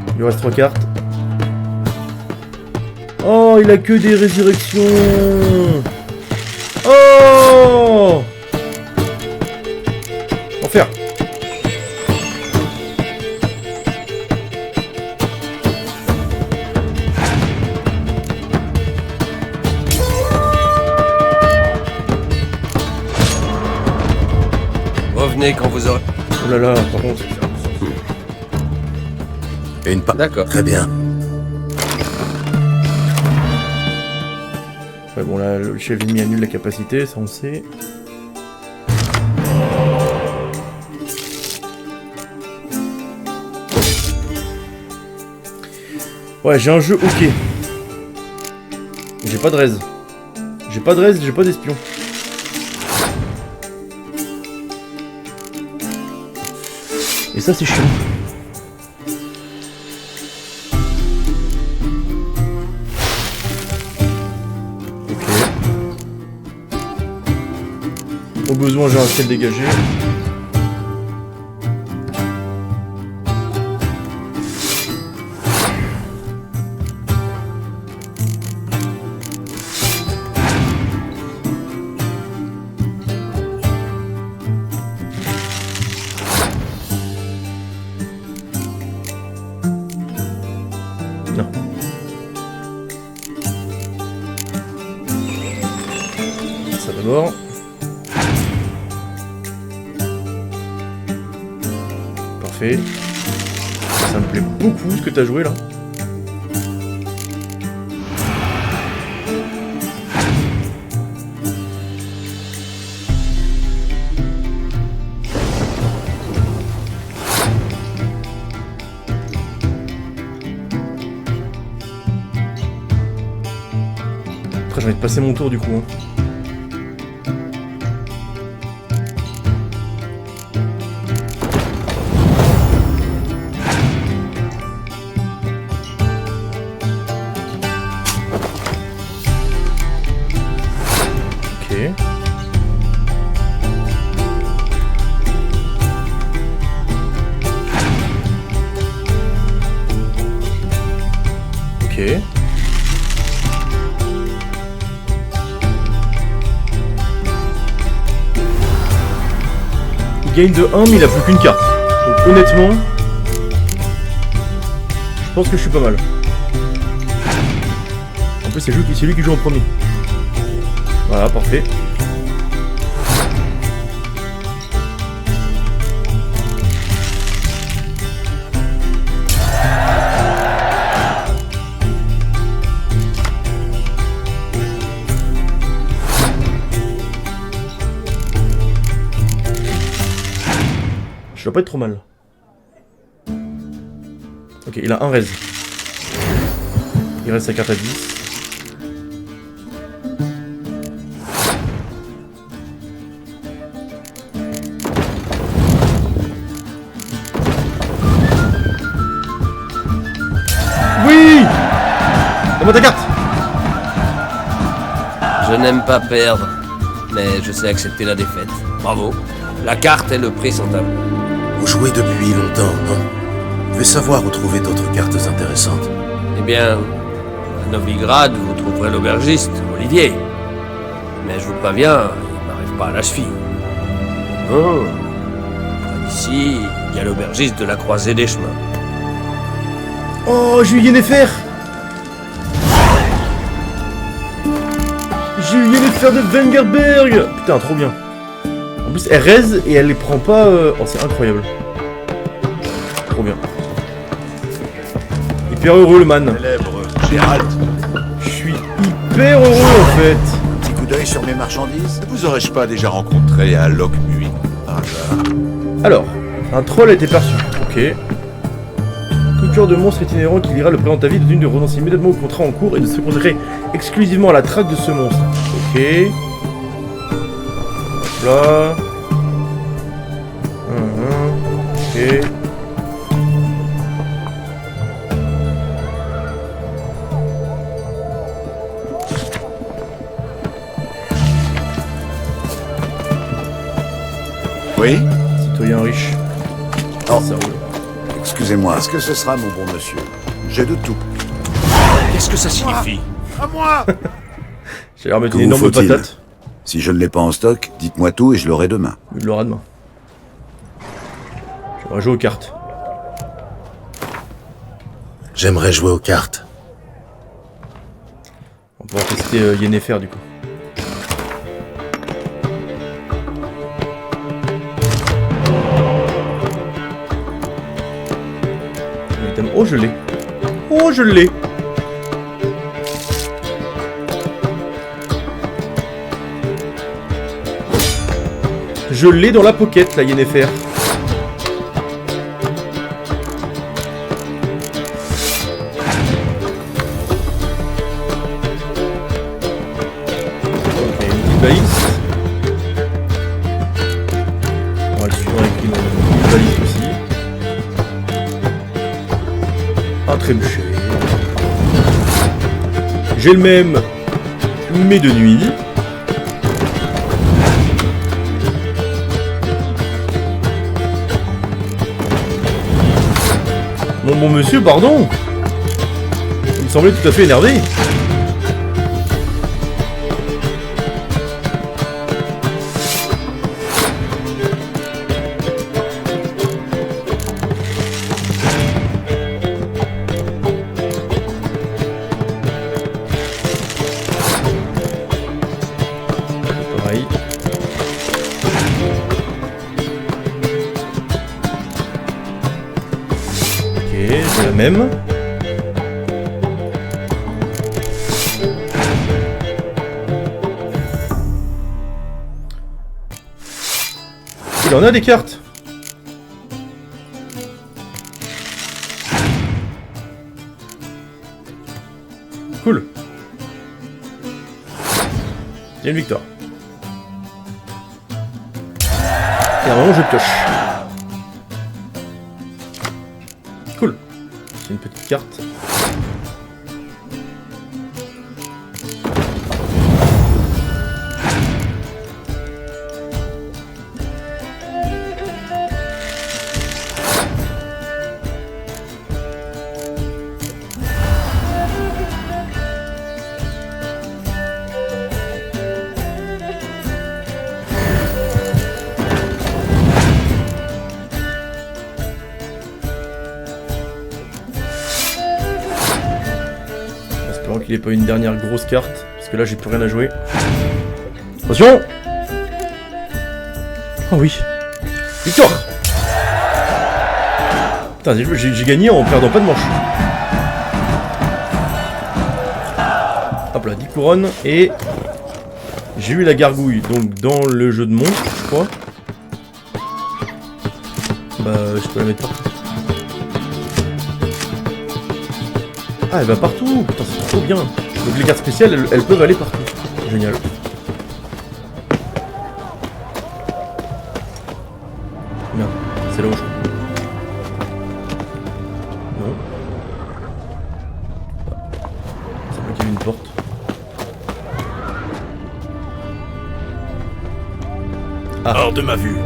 Il lui reste 3 cartes. Oh, il a que des résurrections. Oh, enfer. Revenez quand vous aurez... Oh là là, par contre. Et une part. D'accord. Très bien. Ouais, bon là, le chef ennemi annule la capacité, ça on sait. Ouais, j'ai un jeu ok. J'ai pas de raise. J'ai pas de raise, j'ai pas d'espion. Et ça c'est chiant. Au besoin, j'ai un ciel dégagé. Non. Ça d'abord. Ça me plaît beaucoup ce que t'as joué là. Après j'ai envie de passer mon tour du coup. Hein. Ok. Il gagne de 1 mais il a plus qu'une carte. Donc honnêtement, je pense que je suis pas mal. En plus c'est lui qui joue en premier. Voilà, parfait. Je dois pas être trop mal. Ok, il a un raise. Il reste sa carte à 10. Oui! Donne-moi ta carte! Je n'aime pas perdre, mais je sais accepter la défaite. Bravo. La carte et le prix sont à vous. Vous jouez depuis longtemps, non? Vous devez savoir où trouver d'autres cartes intéressantes. Eh bien, à Novigrad, vous trouverez l'aubergiste, Olivier. Mais je vous préviens, il n'arrive pas à la cheville. Non. Près d'ici, il y a l'aubergiste de la Croisée des Chemins. Oh, j'ai eu Yennefer! J'ai eu Yennefer de Wengerberg! Putain, trop bien. En plus, elle raise et elle les prend pas... Oh, c'est incroyable. Trop bien. Hyper heureux, le man. Célèbre Gérald. Je suis hyper heureux, en fait. Petit coup d'œil sur mes marchandises. Vous aurais-je pas déjà rencontré à Locmuy par hasard? Alors, un troll a été perçu. Ok. Tout tueur de monstres itinérant qui lira le présent avis d'une de renoncer immédiatement au contrat en cours et de se consacrer exclusivement à la traque de ce monstre. Ok. Là. Ok. Oui? Citoyen riche. Oh. Ça roule. Excusez-moi. Est-ce que ce sera mon bon monsieur? J'ai de tout. Qu'est-ce que ça signifie? À moi! J'ai l'air de mettre Que une vous énorme faut-il? patate. Si je ne l'ai pas en stock, dites-moi tout et je l'aurai demain. Il l'aura demain. J'aimerais jouer aux cartes. J'aimerais jouer aux cartes. On pourra tester Yennefer du coup. Oh, je l'ai. Oh, je l'ai. Je l'ai dans la pocket, la Yennefer. Ok, une petite balise. On va le suivre avec une petite balise aussi. Un trébuchet. J'ai le même, mais de nuit. Bon monsieur, pardon. Il me semblait tout à fait énervé. Pareil. C'est la même. Il en a des cartes. Cool. Il y a une victoire. Et à un moment je pioche. Cool. C'est une petite carte. Espérons qu'il n'ait pas une dernière grosse carte, parce que là j'ai plus rien à jouer. Attention! Oh oui! Victoire! Putain, j'ai gagné en perdant pas de manche. Hop là, 10 couronnes, et j'ai eu la gargouille, donc dans le jeu de monstres, je crois. Bah, je peux la mettre partout. Ah, elle va partout! Putain, c'est trop bien! Donc les cartes spéciales, elles peuvent aller partout. Génial. Merde, c'est là où je... Non. C'est moi qui ai vu une porte. Hors de ma vue.